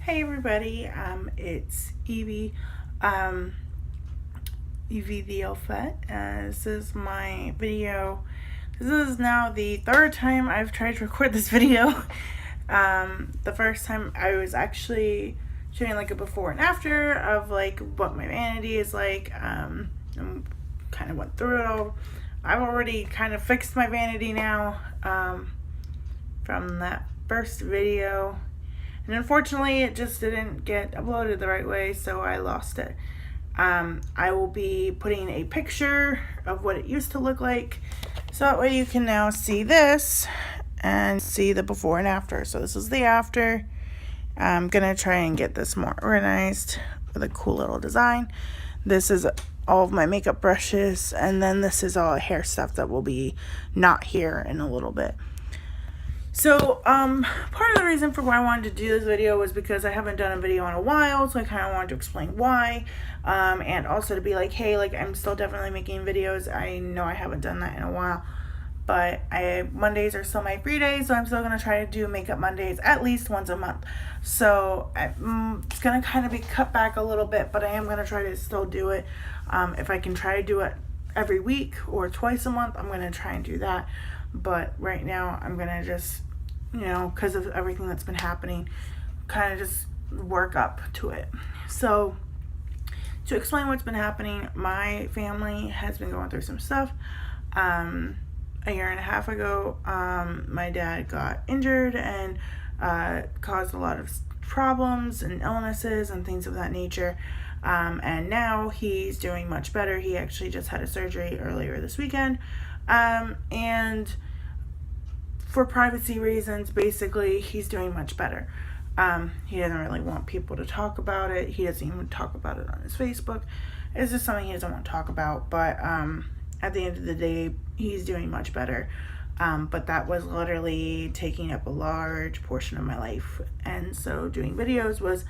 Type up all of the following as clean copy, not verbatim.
Hey everybody, it's Evie, Evie the Elfette. This is my video. This is now the third time I've tried to record this video. The first time I was actually showing like a before and after of like what my vanity is like. And kind of went through it all. I've already kind of fixed my vanity now from that first video. And unfortunately, it just didn't get uploaded the right way, so I lost it. I will be putting a picture of what it used to look like, so that way you can now see this and see the before and after. So this is the after. I'm gonna try and get this more organized with a cool little design. This is all of my makeup brushes, and then this is all hair stuff that will be not here in a little bit. So, part of the reason for why I wanted to do this video was because I haven't done a video in a while, so I kind of wanted to explain why, and also to be like, hey, like, I'm still definitely making videos. I know I haven't done that in a while, but Mondays are still my free days, so I'm still going to try to do Makeup Mondays at least once a month. So, it's going to kind of be cut back a little bit, but I am going to try to still do it. If I can try to do it every week or twice a month, I'm going to try and do that. But right now, I'm going to just, because of everything that's been happening, kind of just work up to it. So, to explain what's been happening, my family has been going through some stuff. A year and a half ago, my dad got injured and caused a lot of problems and illnesses and things of that nature. And now he's doing much better. He actually just had a surgery earlier this weekend. And for privacy reasons, basically, he's doing much better. He doesn't really want people to talk about it. He doesn't even talk about it on his Facebook. It's just something he doesn't want to talk about. But at the end of the day, he's doing much better. But that was literally taking up a large portion of my life. And so doing videos was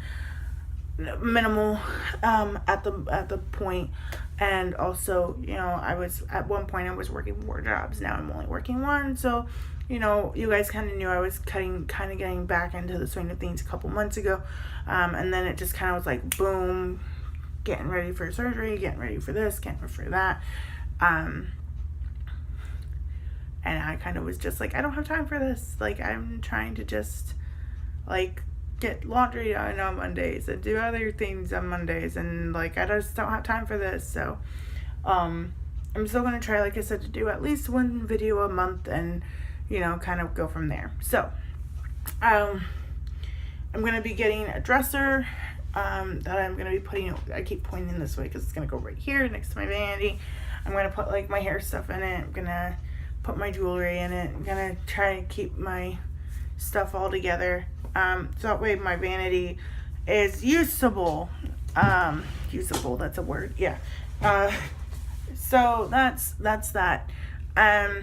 minimal at the point. And also, I was at one point I was working 4 jobs. Now I'm only working 1. So, you guys kind of knew I was kind of getting back into the swing of things a couple months ago. And then it just kind of was like, boom, getting ready for surgery, getting ready for this, getting ready for that. And I kind of was just like, I don't have time for this. Like, I'm trying to just, like, get laundry done on Mondays and do other things on Mondays, and like I just don't have time for this. So I'm still going to try, like I said, to do at least 1 video a month and kind of go from there. So I'm going to be getting a dresser that I'm going to be putting, I keep pointing this way because it's going to go right here next to my vanity. I'm going to put like my hair stuff in it. I'm going to put my jewelry in it. I'm going to try to keep my stuff all together. So that way my vanity is usable. Usable, that's a word. Yeah. So that's that. I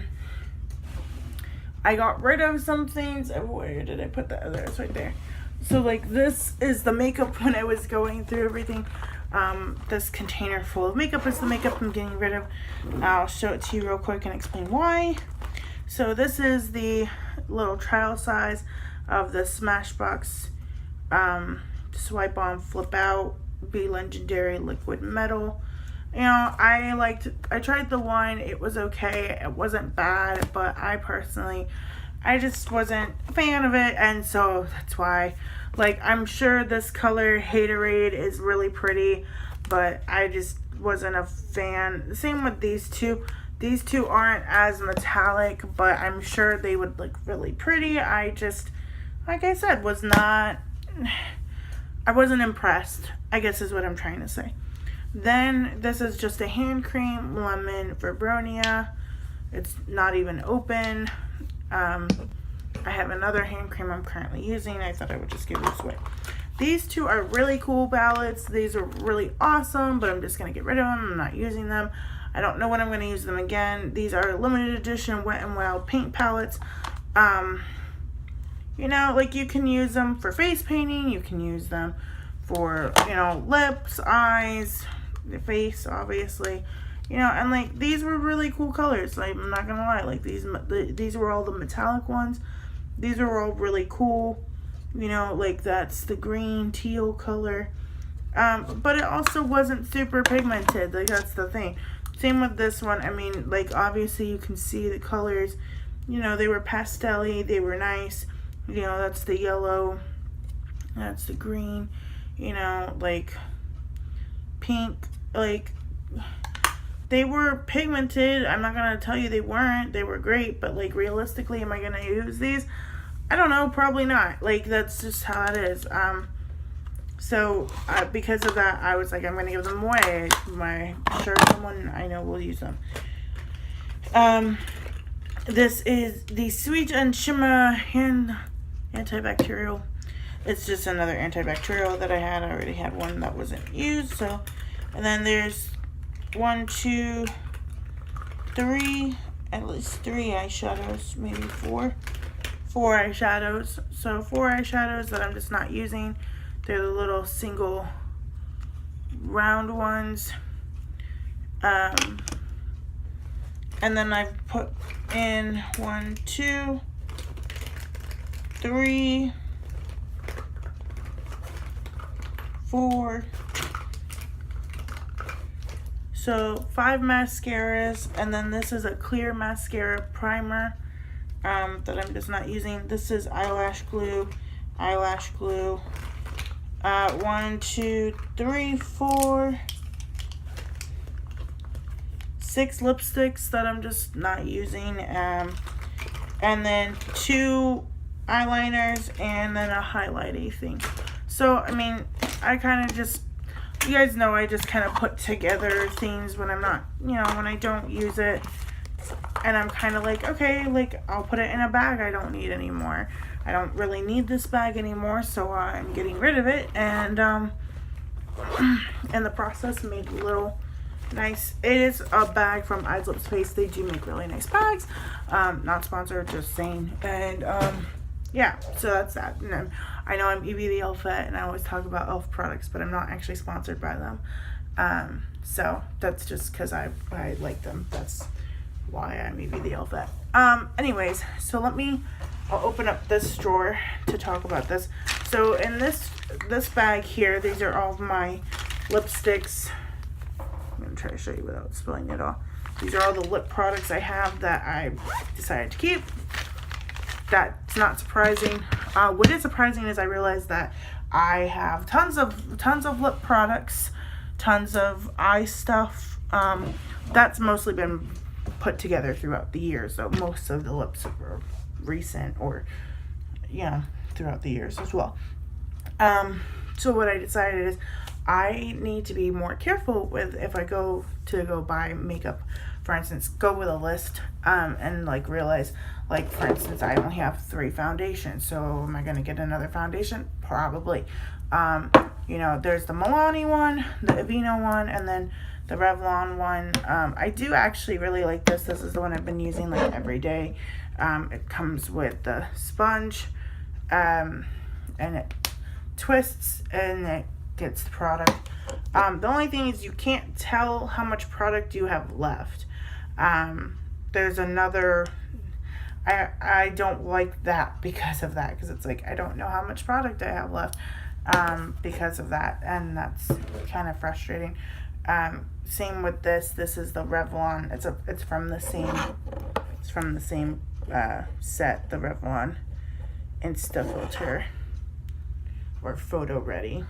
got rid of some things. Where did I put the other? It's right there. So like this is the makeup when I was going through everything. This container full of makeup is the makeup I'm getting rid of. I'll show it to you real quick and explain why. So this is the little trial size of the Smashbox Swipe On Flip Out Be Legendary Liquid Metal. I tried the one. It was okay. It wasn't bad, but I just wasn't a fan of it, and so that's why. Like, I'm sure this color Haterade is really pretty, but I just wasn't a fan. Same with these two. These two aren't as metallic, but I'm sure they would look really pretty. I just, like I said, I wasn't impressed, I guess is what I'm trying to say. Then this is just a hand cream, lemon verbena. It's not even open. I have another hand cream I'm currently using. I thought I would just give this away. These two are really cool palettes. These are really awesome, but I'm just going to get rid of them. I'm not using them. I don't know when I'm going to use them again. These are limited edition Wet n Wild paint palettes. Like you can use them for face painting. You can use them for, lips, eyes, the face, obviously. And like these were really cool colors. Like, I'm not going to lie. Like these were all the metallic ones. These are all really cool. You know, like that's the green teal color. But it also wasn't super pigmented. Like, that's the thing. Same with this one. I mean, like, obviously you can see the colors. You know, they were pastel-y. They were nice. You know, that's the yellow. That's the green. You know, like, pink. Like, they were pigmented. I'm not going to tell you they weren't. They were great. But, like, realistically, am I going to use these? I don't know. Probably not. Like, that's just how it is. So, because of that, I was like, I'm going to give them away. I'm sure someone I know will use them. This is the Sweet and Shimmer Hand Antibacterial. It's just another antibacterial that I had. I already had one that wasn't used. So, and then there's 1, 2, 3, at least 3 eyeshadows, maybe 4. 4 eyeshadows. So 4 eyeshadows that I'm just not using. They're the little single round ones. And then I've put in 1, 2, 3, 4. So 5 mascaras, and then this is a clear mascara primer that I'm just not using. This is eyelash glue. 1, 2, 3, 4, 6 lipsticks that I'm just not using, and then 2 eyeliners, and then a highlighting thing. So, I mean, I kind of just, you guys know, I just kind of put together things when I'm not, you know, when I don't use it, and I'm kind of like, okay, like, I'll put it in a bag I don't need anymore. I don't really need this bag anymore, so I'm getting rid of it, and in the process made a little nice, it is a bag from Eyes Lips Face. They do make really nice bags. Not sponsored, just saying. And yeah, so that's that. And I know I'm Evie the Elf Vet, and I always talk about elf products, but I'm not actually sponsored by them. So that's just because I like them. That's why I'm Evie the Elf Vet. Anyways, so I'll open up this drawer to talk about this. So in this bag here, these are all of my lipsticks. I'm going to try to show you without spilling it all. These are all the lip products I have that I decided to keep. That's not surprising. What is surprising is I realized that I have tons of lip products, tons of eye stuff. That's mostly been put together throughout the years. So most of the lips are recent, or throughout the years as well. So what I decided is I need to be more careful with, if I go buy makeup, for instance, go with a list, and like realize, like, for instance, I only have 3 foundations, so am I going to get another foundation? Probably. There's the Milani one, the Aveeno one, and then the Revlon one. I do actually really like this. This is the one I've been using like every day. It comes with the sponge, and it twists and it gets the product. The only thing is you can't tell how much product you have left. There's another, I don't like that because of that, because it's like I don't know how much product I have left because of that, and that's kind of frustrating. Same with this is the Revlon. It's from the same set, the Revlon Insta Filter, or Photo Ready.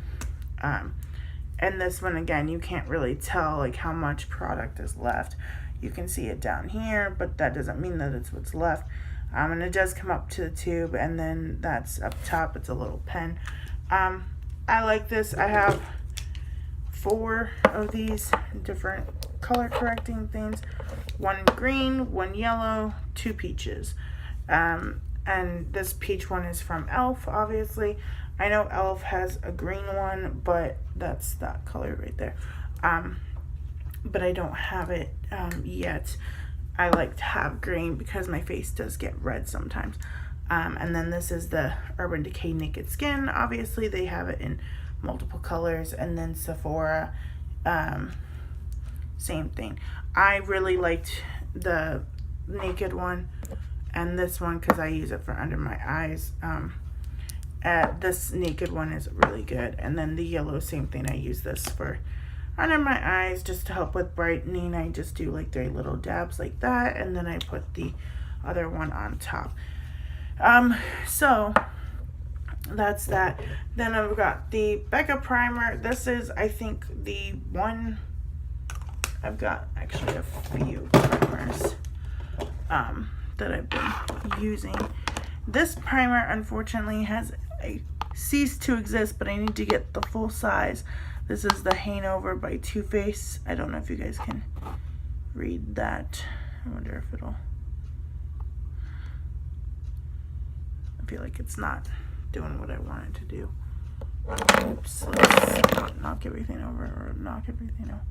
And this one, again, you can't really tell like how much product is left. You can see it down here, but that doesn't mean that it's what's left. And it does come up to the tube, and then that's up top. It's a little pen. I like this. I have 4 of these different color correcting things. 1 green, 1 yellow, 2 peaches. And this peach one is from e.l.f., obviously. I know e.l.f. has a green one, but that's that color right there. But I don't have it yet. I like to have green because my face does get red sometimes. And then this is the Urban Decay Naked Skin. Obviously, they have it in multiple colors. And then Sephora, same thing. I really liked the Naked one and this one because I use it for under my eyes. This naked one is really good. And then the yellow, same thing. I use this for under my eyes just to help with brightening. I just do like 3 little dabs like that, and then I put the other one on top. So that's that. Then I've got the Becca primer. This is, I think, the one. I've got actually a few primers that I've been using. This primer unfortunately has ceased to exist, but I need to get the full size. This is the Hangover by Too Faced. I don't know if you guys can read that. I wonder if it'll... I feel like it's not doing what I want it to do. Oops, let's knock everything over or knock everything out.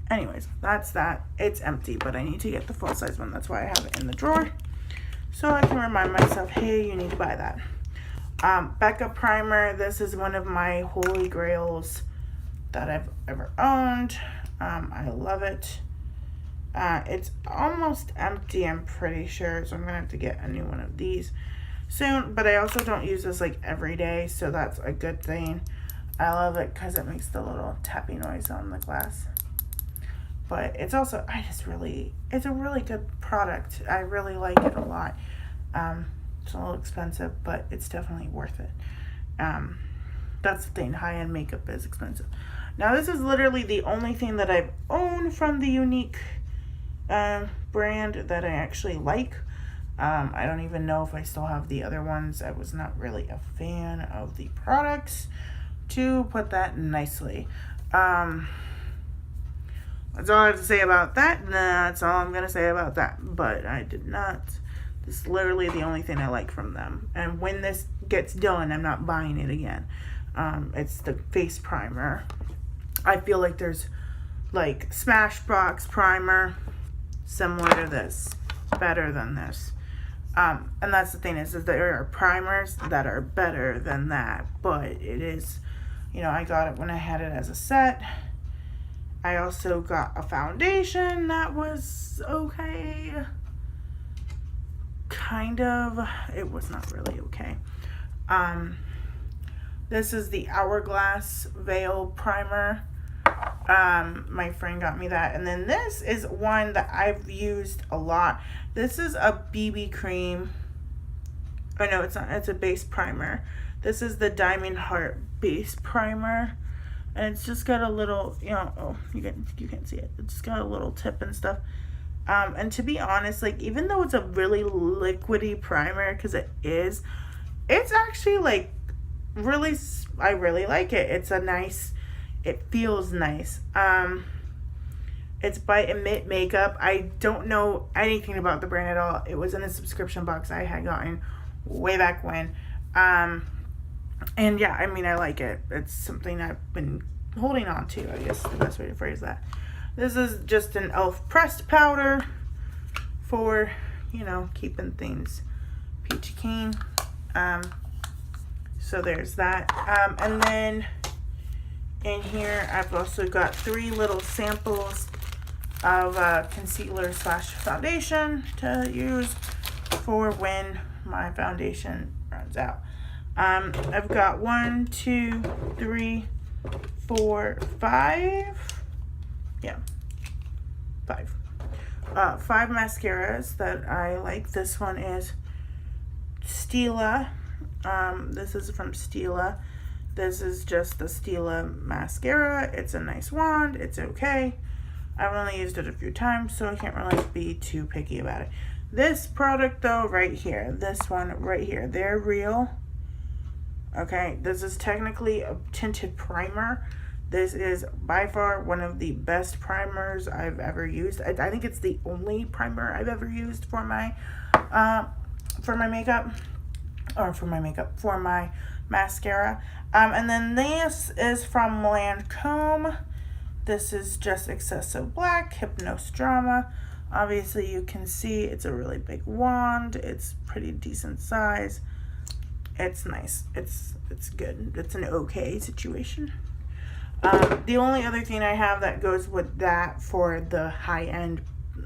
Anyways, that's that. It's empty, but I need to get the full size one. That's why I have it in the drawer, so I can remind myself, hey, you need to buy that. Becca primer. This is one of my holy grails that I've ever owned. I love it. It's almost empty, I'm pretty sure, so I'm gonna have to get a new one of these soon. But I also don't use this like every day, so that's a good thing. I love it because it makes the little tapping noise on the glass. But it's also, it's a really good product. I really like it a lot. It's a little expensive, but it's definitely worth it. That's the thing, high-end makeup is expensive. Now this is literally the only thing that I've owned from the Unique brand that I actually like. I don't even know if I still have the other ones. I was not really a fan of the products, to put that nicely. That's all I have to say about that. That's all I'm going to say about that. But I did not. This is literally the only thing I like from them. And when this gets done, I'm not buying it again. It's the face primer. I feel like there's like Smashbox primer similar to this. Better than this. And that's the thing is that there are primers that are better than that. But it is, you know, I got it when I had it as a set. I also got a foundation that was okay. Kind of. It was not really okay. This is the Hourglass Veil Primer. My friend got me that. And then this is one that I've used a lot. This is a BB cream. Oh no, it's not. It's a base primer. This is the Diamond Heart Base Primer. And it's just got a little, you know, oh, you can't see it. It's just got a little tip and stuff. And to be honest, like, even though it's a really liquidy primer, because it is, it's actually, like, really, I really like it. It's a nice, it feels nice. It's by Emit Makeup. I don't know anything about the brand at all. It was in a subscription box I had gotten way back when. And yeah, I mean, I like it. It's something I've been holding on to, I guess is the best way to phrase that. This is just an e.l.f. pressed powder for, you know, keeping things peachy keen. So there's that. And then in here, I've also got 3 little samples of concealer / foundation to use for when my foundation runs out. I've got 1, 2, 3, 4, 5. Yeah, 5. 5 mascaras that I like. This one is Stila. This is from Stila. This is just the Stila mascara. It's a nice wand. It's okay. I've only used it a few times, so I can't really be too picky about it. This product, though, right here, this one right here, they're real. Okay, this is technically a tinted primer. This is by far one of the best primers I've ever used. I think it's the only primer I've ever used for my makeup, or for my mascara. And then this is from Lancome. This is just Excessive Black Hypnose Drama. Obviously, you can see it's a really big wand. It's pretty decent size. It's nice. It's good. It's an okay situation. The only other thing I have that goes with that for the high-end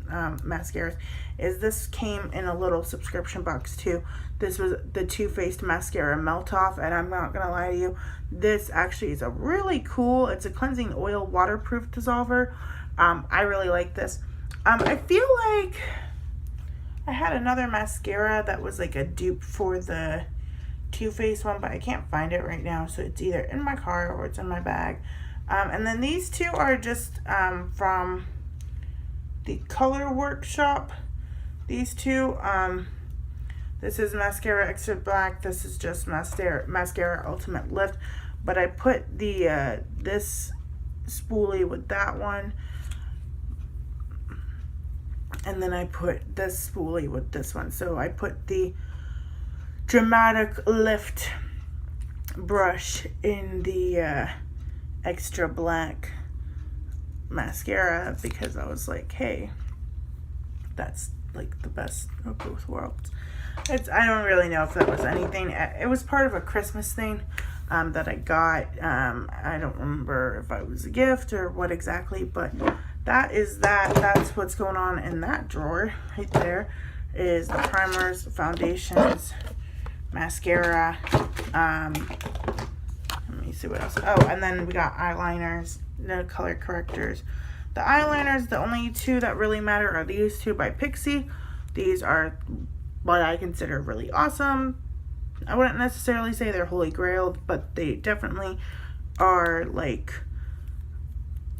mascaras is this came in a little subscription box too. This was the Too Faced mascara melt off, and I'm not gonna lie to you, this actually is a really cool, it's a cleansing oil waterproof dissolver. I really like this. I feel like I had another mascara that was like a dupe for the Too Faced one, but I can't find it right now, so it's either in my car or it's in my bag. And then these two are just from the Color Workshop. These two, this is Mascara Extra Black. This is just Mascara Ultimate Lift. But I put the this spoolie with that one. And then I put this spoolie with this one. So I put the Dramatic Lift brush in the Extra Black mascara because I was like, hey, that's like the best of both worlds. I don't really know if that was anything. It was part of a Christmas thing that I got. I don't remember if it was a gift or what exactly, but that's what's going on in that drawer right there. Is the primers, foundations, mascara, let me see what else. Oh, and then we got eyeliners, no color correctors. The eyeliners, the only two that really matter are these two by Pixie. These are what I consider really awesome. I wouldn't necessarily say they're holy grail, but they definitely are, like,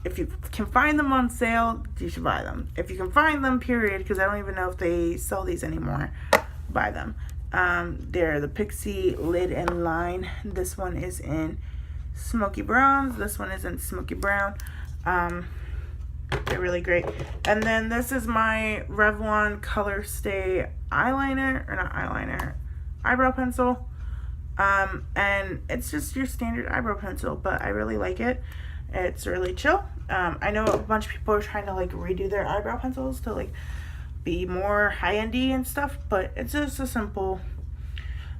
if you can find them on sale, you should buy them. If you can find them, period, because I don't even know if they sell these anymore, buy them. They're the Pixie Lid and Line. This one is in Smoky Browns. This one is in Smoky Brown. They're really great. And then this is my Revlon Color Stay eyeliner, or not eyeliner, eyebrow pencil. And it's just your standard eyebrow pencil, but I really like it. It's really chill. I know a bunch of people are trying to like redo their eyebrow pencils to like be more high-endy and stuff, but it's just a simple,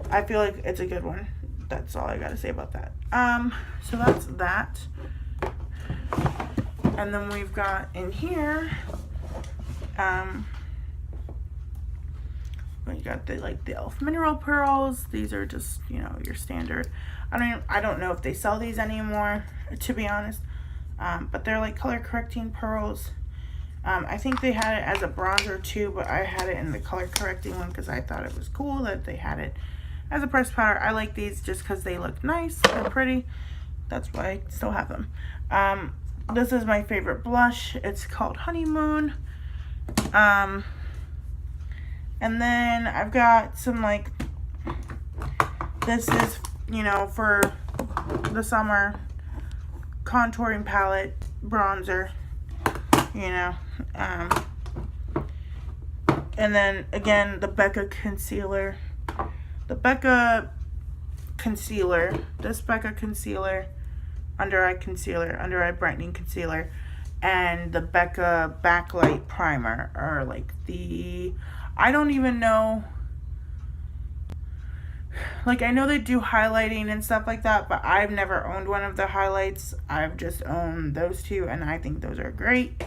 I feel like it's a good one. That's all I gotta say about that. So that's that. And then we've got in here, we got the like the e.l.f. mineral pearls. These are just, you know, your standard. I don't know if they sell these anymore, to be honest. But they're like color correcting pearls. I think they had it as a bronzer too, but I had it in the color correcting one because I thought it was cool that they had it as a pressed powder. I like these just because they look nice and pretty. That's why I still have them. This is my favorite blush. It's called Honeymoon. And then I've got some like, this is, you know, for the summer contouring palette, bronzer, you know. And then again, the Becca concealer. The Becca concealer, this Becca concealer, under eye concealer, under eye brightening concealer, and the Becca backlight primer are like the, I don't even know, like I know they do highlighting and stuff like that, but I've never owned one of the highlights. I've just owned those two, and I think those are great.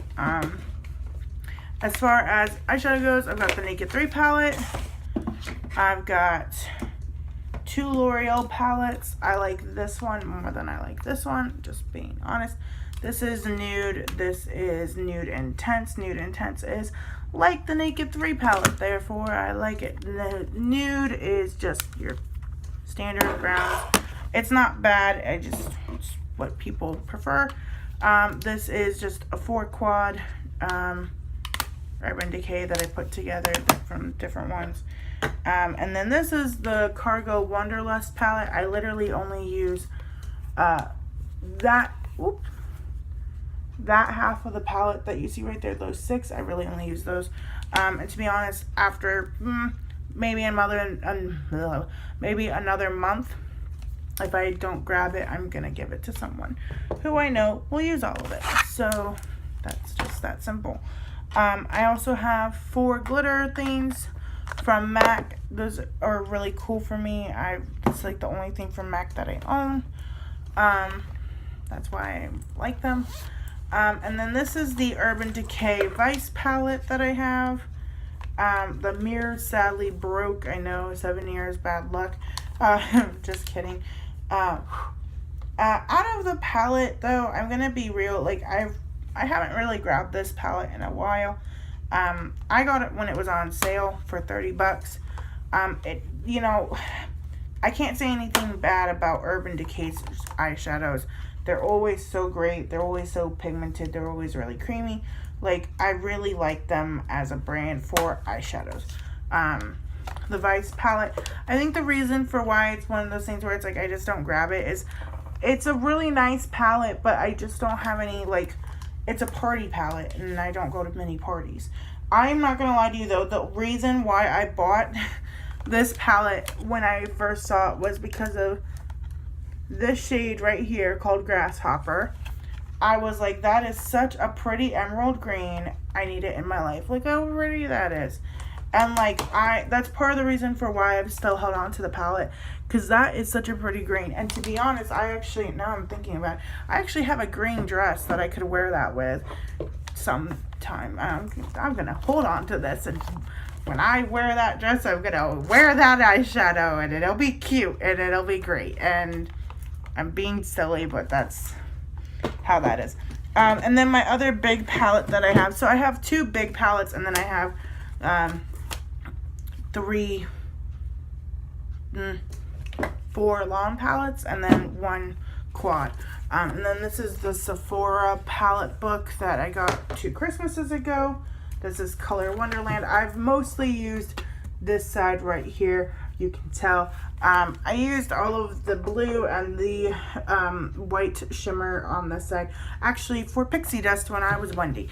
As far as eyeshadow goes, I've got the Naked 3 palette. I've got 2 L'Oreal palettes. I like this one more than I like this one, just being honest. This is nude. This is nude intense. Nude intense is like the Naked 3 palette, therefore I like it. The nude is just your standard browns. It's not bad. It's what people prefer. This is just a 4 quad Urban Decay that I put together from different ones. And then this is the Cargo Wanderlust palette. I literally only use that half of the palette that you see right there, those 6. I really only use those. And to be honest, after maybe another month, if I don't grab it, I'm gonna give it to someone who I know will use all of it. So that's just that simple. I also have 4 glitter things from MAC. Those are really cool for me. It's like the only thing from MAC that I own. That's why I like them. And then this is the Urban Decay Vice palette that I have. The mirror sadly broke. I know, 7 years, bad luck. Just kidding. Out of the palette, though, I'm gonna be real. Like, I haven't really grabbed this palette in a while. I got it when it was on sale for 30 bucks. You know, I can't say anything bad about Urban Decay's eyeshadows. They're always so great. They're always so pigmented. They're always really creamy. Like, I really like them as a brand for eyeshadows. The Vice palette, I think the reason for why it's one of those things where it's like I just don't grab it is it's a really nice palette, but I just don't have any, like, it's a party palette, and I don't go to many parties. I'm not going to lie to you, though. The reason why I bought this palette when I first saw it was because of this shade right here called Grasshopper. I was like, that is such a pretty emerald green. I need it in my life. Look how pretty that is. And like, that's part of the reason for why I've still held on to the palette, because that is such a pretty green. And to be honest, now I'm thinking about it, I actually have a green dress that I could wear that with sometime. I'm gonna hold on to this, and when I wear that dress, I'm gonna wear that eyeshadow, and it'll be cute, and it'll be great. And I'm being silly, but that's how that is. And then my other big palette that I have, so I have 2 big palettes, and then I have 4 long palettes, and then 1 quad. And then this is the Sephora palette book that I got 2 Christmases ago. This is Color Wonderland. I've mostly used this side right here. You can tell. I used all of the blue and the white shimmer on this side, actually for pixie dust when I was Wendy.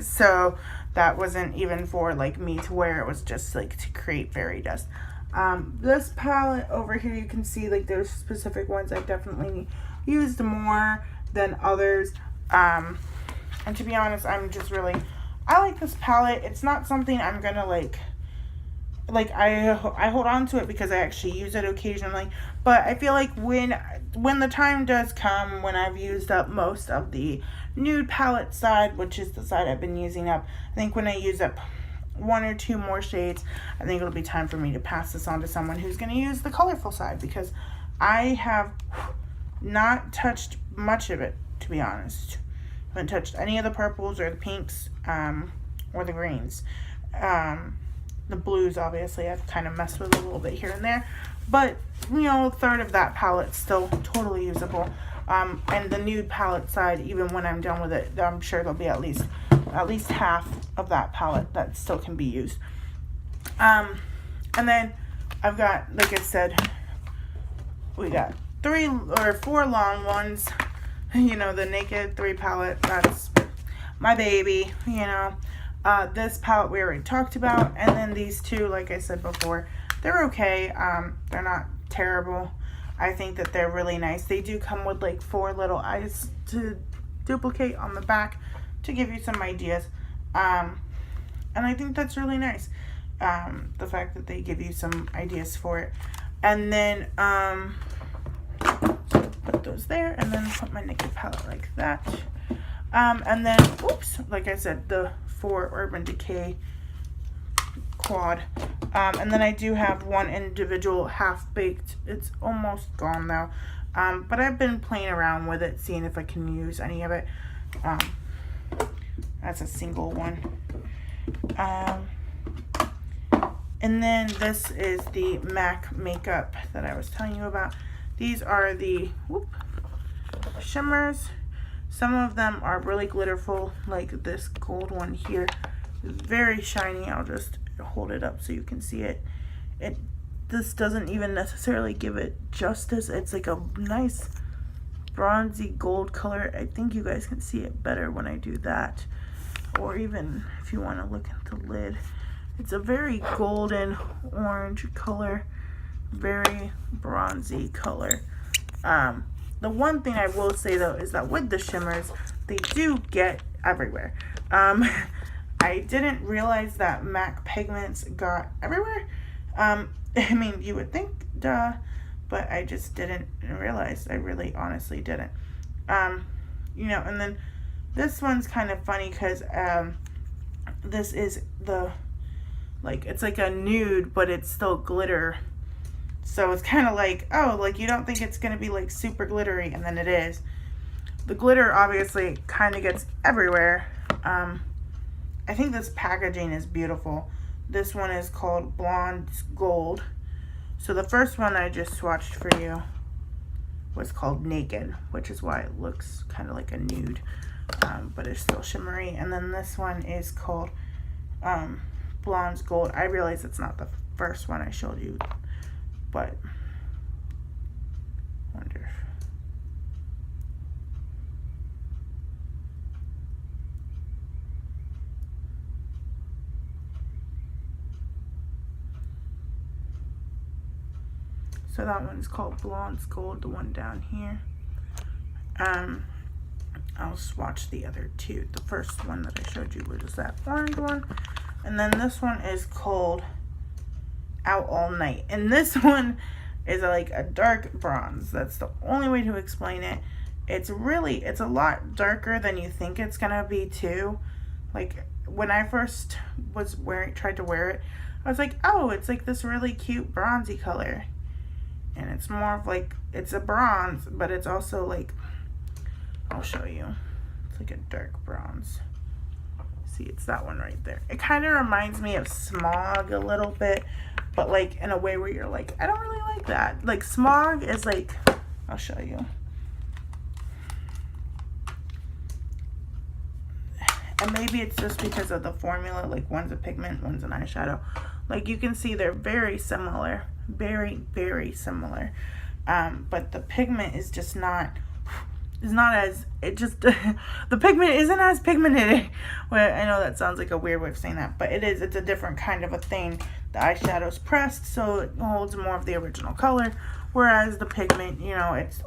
So that wasn't even for like me to wear. It was just like to create fairy dust. This palette over here, you can see like there's specific ones I've definitely used more than others. And to be honest, I like this palette. It's not something I'm gonna like I hold on to it because I actually use it occasionally, but I feel like when the time does come, when I've used up most of the nude palette side, which is the side I've been using up, I think when I use up 1 or 2 more shades, I think it'll be time for me to pass this on to someone who's going to use the colorful side, because I have not touched much of it, to be honest. I haven't touched any of the purples or the pinks, or the greens. The blues, obviously, I've kind of messed with a little bit here and there. But, you know, a third of that palette's still totally usable. And the nude palette side, even when I'm done with it, I'm sure there'll be at least half of that palette that still can be used. And then I've got, like I said, we got 3 or 4 long ones. You know, the Naked 3 palette, that's my baby, you know. This palette we already talked about, and then these 2, like I said before, they're okay. They're not terrible. I think that they're really nice. They do come with like 4 little eyes to duplicate on the back to give you some ideas, and I think that's really nice, the fact that they give you some ideas for it. And then put those there, and then put my Naked palette like that. And then, oops, like I said, the 4 Urban Decay quad. And then I do have 1 individual half-baked. It's almost gone though. But I've been playing around with it, seeing if I can use any of it. That's a single one. And then this is the MAC makeup that I was telling you about. These are the shimmers. Some of them are really glitterful, like this gold one here. It's very shiny. I'll just hold it up so you can see it. This doesn't even necessarily give it justice. It's like a nice bronzy gold color. I think you guys can see it better when I do that. Or even if you want to look at the lid. It's a very golden orange color. Very bronzy color. The one thing I will say though is that with the shimmers, they do get everywhere. I didn't realize that MAC pigments got everywhere. I mean, you would think, duh, but I just didn't realize. I really honestly didn't. You know, and then This one's kind of funny because this is the, like, it's like a nude, but it's still glitter. So it's kind of like, oh, like you don't think it's going to be like super glittery, and then it is. The glitter obviously kind of gets everywhere. I think this packaging is beautiful. This one is called Blonde Gold. So the first one I just swatched for you was called Naked, which is why it looks kind of like a nude, but it's still shimmery. And then this one is called Blonde Gold. I realize it's not the first one I showed you, but I wonder if... So that one's called Blonde Gold, the one down here. I'll swatch the other two. The first one that I showed you was that orange one. And then this one is called Out All Night. And this one is like a dark bronze. That's the only way to explain it. It's a lot darker than you think it's gonna be too. Like when I first tried to wear it, I was like, oh, it's like this really cute bronzy color. And it's more of like, it's a bronze, but it's also like, I'll show you. It's like a dark bronze. See, it's that one right there. It kind of reminds me of Smog a little bit, but like in a way where you're like, I don't really like that. Like Smog is like, I'll show you. And maybe it's just because of the formula, like one's a pigment, one's an eyeshadow. Like you can see they're very similar. Very, very similar. But the pigment is just not, the pigment isn't as pigmented. Well, I know that sounds like a weird way of saying that, but it's a different kind of a thing. The eyeshadow's pressed, so it holds more of the original color, whereas the pigment, you know, it's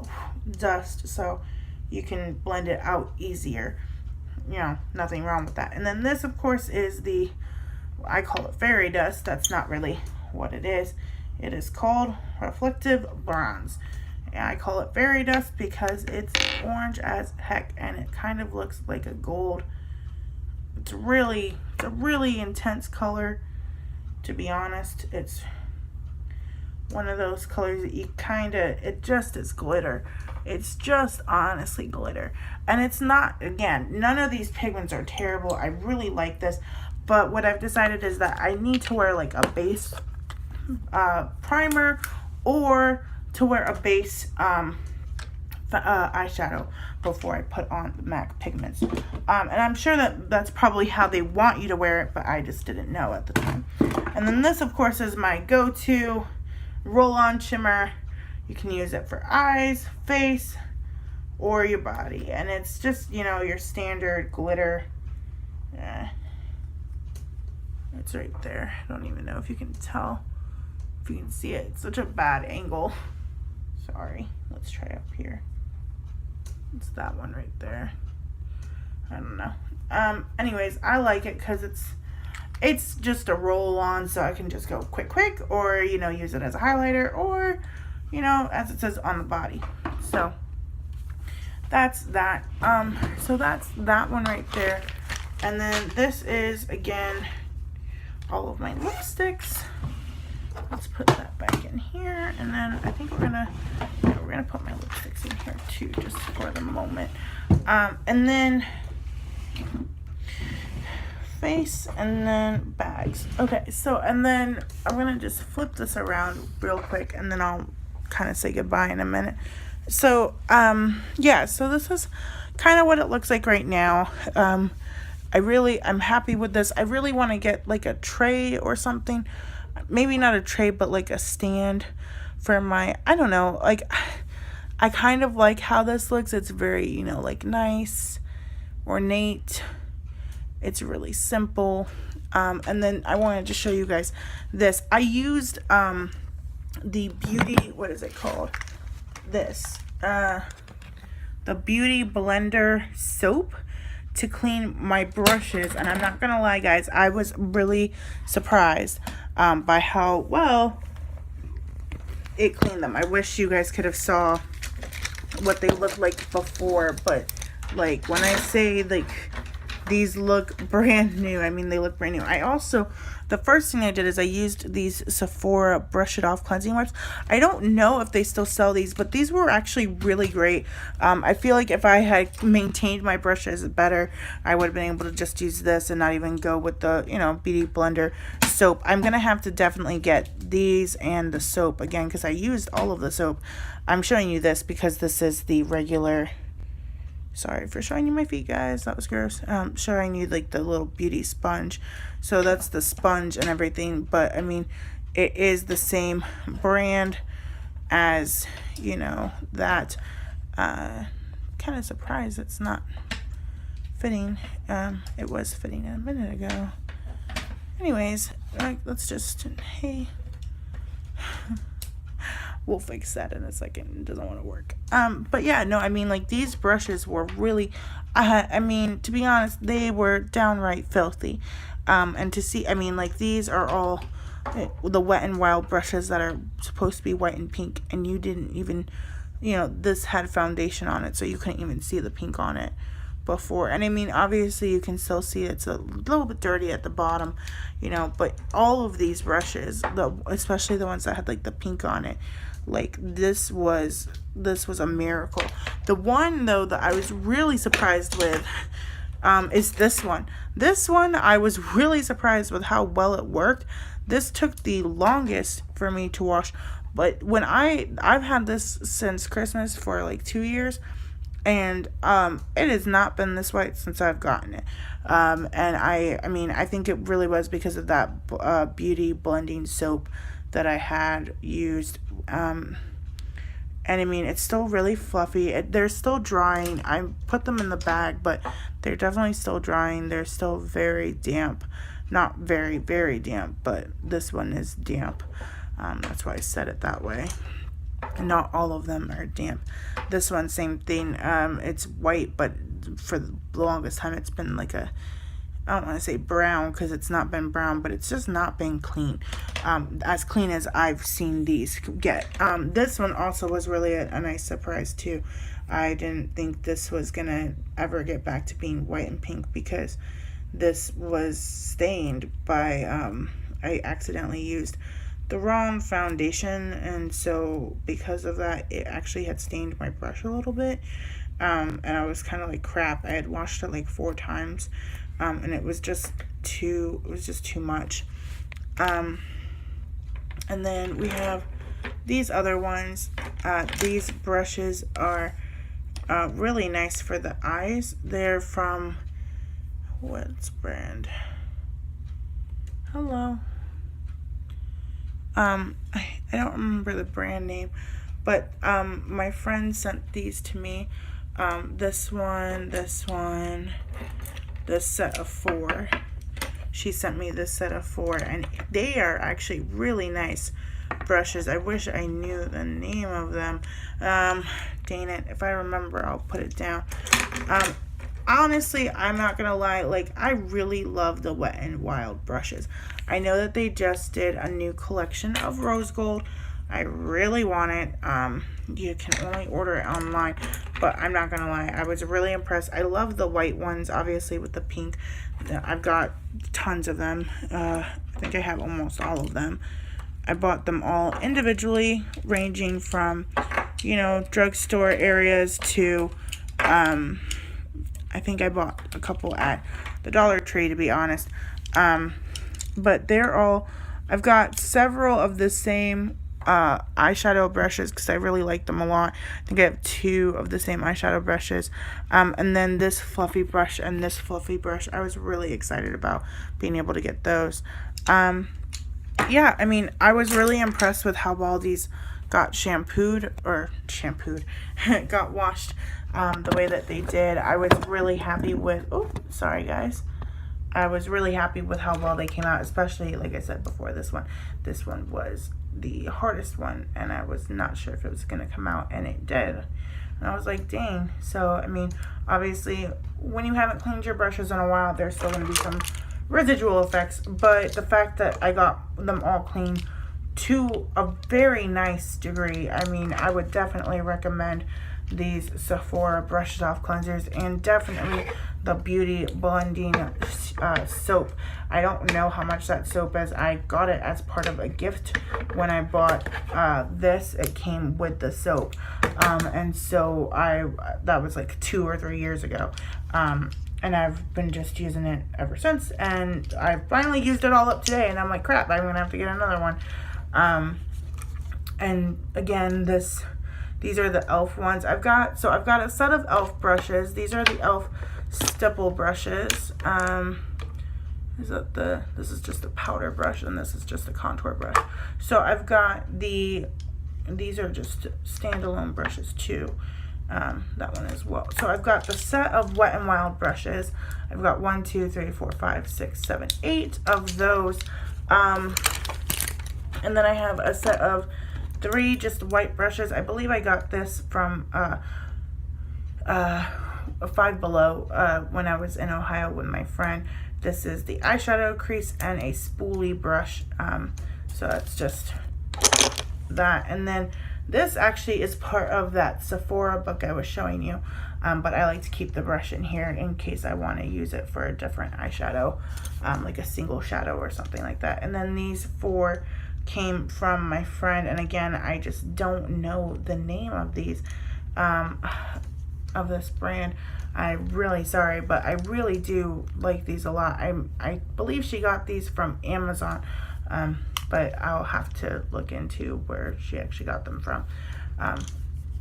dust, so you can blend it out easier. You know, nothing wrong with that. And then this, of course, is I call it fairy dust. That's not really what it is. It is called Reflective Bronze. And I call it fairy dust because it's orange as heck, and it kind of looks like a gold. It's a really intense color, to be honest. It's one of those colors that it just is glitter. It's just honestly glitter. And it's not, again, none of these pigments are terrible. I really like this. But what I've decided is that I need to wear like a base primer, or to wear a base eyeshadow before I put on the MAC pigments. And I'm sure that that's probably how they want you to wear it, but I just didn't know at the time. And then this, of course, is my go-to roll-on shimmer. You can use it for eyes, face, or your body. And it's just, you know, your standard glitter. It's right there. I don't even know if you can tell. If you can see it. It's such a bad angle. Sorry. Let's try up here. It's that one right there. I don't know. Anyways, I like it because it's just a roll on, so I can just go quick, or, you know, use it as a highlighter, or, you know, as it says on the body. So that's that. So that's that one right there. And then this is, again, all of my lipsticks. Let's put that back in here, and then I think we're gonna put my lipsticks in here too, just for the moment. And then face, and then bags. Okay, so, and then I'm gonna just flip this around real quick, and then I'll kind of say goodbye in a minute. So yeah, so this is kind of what it looks like right now. I'm happy with this. I really want to get like a tray or something. Maybe not a tray, but like a stand for my, I don't know, like, I kind of like how this looks. It's very, you know, like nice, ornate. It's really simple. And then I wanted to show you guys this. I used the Beauty, what is it called? This, the Beauty Blender soap to clean my brushes. And I'm not gonna lie, guys, I was really surprised by how well it cleaned them. I wish you guys could have saw what they looked like before, but Like, when I say, like, these look brand new, I mean, they look brand new. I also, the first thing I did is I used these Sephora Brush It Off cleansing wipes. I don't know if they still sell these, but these were actually really great. I feel like if I had maintained my brushes better, I would have been able to just use this and not even go with the, you know, Beauty Blender soap. I'm going to have to definitely get these and the soap again, because I used all of the soap. I'm showing you this because this is the regular... Sorry for showing you my feet, guys. That was gross. Showing you like the little beauty sponge. So that's the sponge and everything. But I mean, it is the same brand as, you know, that. Kind of surprised it's not fitting. It was fitting a minute ago. Anyways, let's just, hey. We'll fix that in a second. It doesn't want to work. But yeah, no, I mean, like, these brushes were really, I mean, to be honest, they were downright filthy. And to see, I mean, like, these are all the Wet n Wild brushes that are supposed to be white and pink, and you didn't even, you know, this had foundation on it, so you couldn't even see the pink on it before. And I mean, obviously you can still see it's a little bit dirty at the bottom, you know, but all of these brushes, especially the ones that had like the pink on it, like this was a miracle. The one though that I was really surprised with is this one. This one I was really surprised with how well it worked. This took the longest for me to wash, but when I've had this since Christmas for like 2 years, and it has not been this white since I've gotten it. And I mean, I think it really was because of that beauty blending soap that I had used. And I mean, it's still really fluffy. They're still drying. I put them in the bag, but they're definitely still drying. They're still very damp. Not very, very damp, but this one is damp. That's why I said it that way. Not all of them are damp. This one, same thing. It's white, but for the longest time it's been like a, I don't want to say brown because it's not been brown, but it's just not been clean. As clean as I've seen these get. This one also was really a nice surprise too. I didn't think this was gonna ever get back to being white and pink because this was stained by, I accidentally used the wrong foundation, and so because of that it actually had stained my brush a little bit, and I was kind of like, crap, I had washed it like 4 times, and it was just too much. And then we have these other ones. These brushes are really nice for the eyes. They're from, what's brand? Hello. I don't remember the brand name, but my friend sent these to me. This set of 4. She sent me this set of 4, and they are actually really nice brushes. I wish I knew the name of them. Dang it, if I remember, I'll put it down. Honestly, I'm not gonna lie, like, I really love the Wet n Wild brushes. I know that they just did a new collection of rose gold. I really want it. You can only order it online, but I'm not gonna lie, I was really impressed. I love the white ones, obviously, with the pink. I've got tons of them. I think I have almost all of them. I bought them all individually, ranging from, you know, drugstore areas to, I think I bought a couple at the Dollar Tree, to be honest. But they're all, I've got several of the same eyeshadow brushes because I really like them a lot. I think I have 2 of the same eyeshadow brushes. And then this fluffy brush and this fluffy brush, I was really excited about being able to get those. Yeah, I mean, I was really impressed with how well these got got washed the way that they did. I was really happy with, oh, sorry guys. I was really happy with how well they came out, especially, like I said before, this one. This one was the hardest one, and I was not sure if it was going to come out, and it did. And I was like, dang. So, I mean, obviously, when you haven't cleaned your brushes in a while, there's still going to be some residual effects, but the fact that I got them all clean to a very nice degree. I mean, I would definitely recommend these Sephora Brush Off cleansers, and definitely the Beauty Blending soap. I don't know how much that soap is. I got it as part of a gift when I bought this. It came with the soap, and so that was like 2 or 3 years ago, and I've been just using it ever since, and I finally used it all up today, and I'm like, crap, I'm gonna have to get another one. And again, these are the e.l.f. ones. I've got a set of e.l.f. brushes. These are the e.l.f. stipple brushes. This is just a powder brush, and this is just a contour brush. So I've got these are just standalone brushes too. That one as well. So I've got the set of Wet n Wild brushes. I've got 1, 2, 3, 4, 5, 6, 7, 8 of those. And then I have a set of 3 just white brushes. I believe I got this from Five Below when I was in Ohio with my friend. This is the eyeshadow crease and a spoolie brush. So that's just that. And then this actually is part of that Sephora book I was showing you. But I like to keep the brush in here in case I want to use it for a different eyeshadow, like a single shadow or something like that. And then these 4 came from my friend, and again, I just don't know the name of these, of this brand. I'm really sorry, but I really do like these a lot. I believe she got these from Amazon, but I'll have to look into where she actually got them from.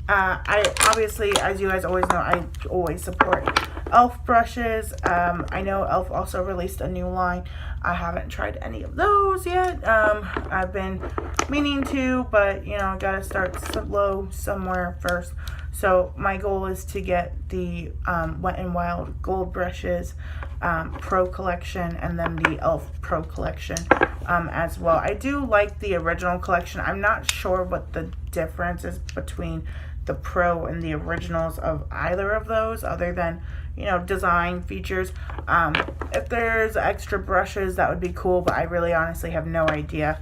I obviously, as you guys always know, I always support e.l.f. brushes. I know e.l.f. also released a new line. I haven't tried any of those yet. I've been meaning to, but you know, gotta start slow somewhere first. So my goal is to get the Wet n Wild Gold brushes Pro collection, and then the e.l.f. Pro collection as well. I do like the original collection. I'm not sure what the difference is between the Pro and the originals of either of those, other than, you know, design features. If there's extra brushes, that would be cool, but I really honestly have no idea.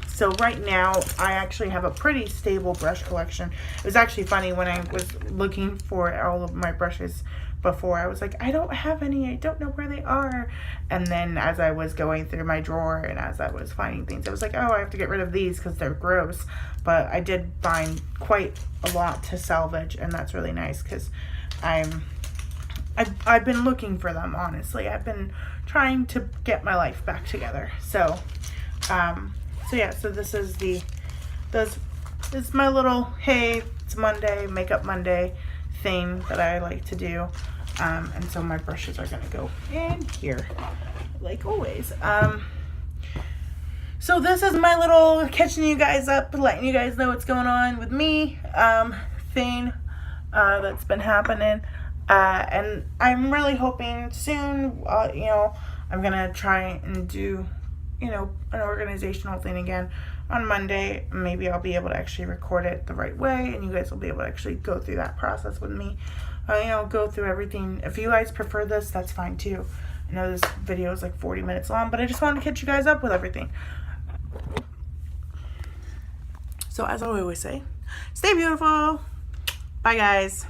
So right now, I actually have a pretty stable brush collection. It was actually funny when I was looking for all of my brushes before. I was like, I don't have any. I don't know where they are. And then as I was going through my drawer and as I was finding things, I was like, oh, I have to get rid of these because they're gross. But I did find quite a lot to salvage, and that's really nice because I've been looking for them, honestly. I've been trying to get my life back together. So, yeah, so this is my little, hey, it's Monday, Makeup Monday thing that I like to do. And so my brushes are going to go in here, like always. So this is my little catching you guys up, letting you guys know what's going on with me thing that's been happening. And I'm really hoping soon, you know, I'm going to try and do, you know, an organizational thing again on Monday. Maybe I'll be able to actually record it the right way, and you guys will be able to actually go through that process with me. You know, go through everything. If you guys prefer this, that's fine too. I know this video is like 40 minutes long, but I just wanted to catch you guys up with everything. So as I always say, stay beautiful. Bye guys.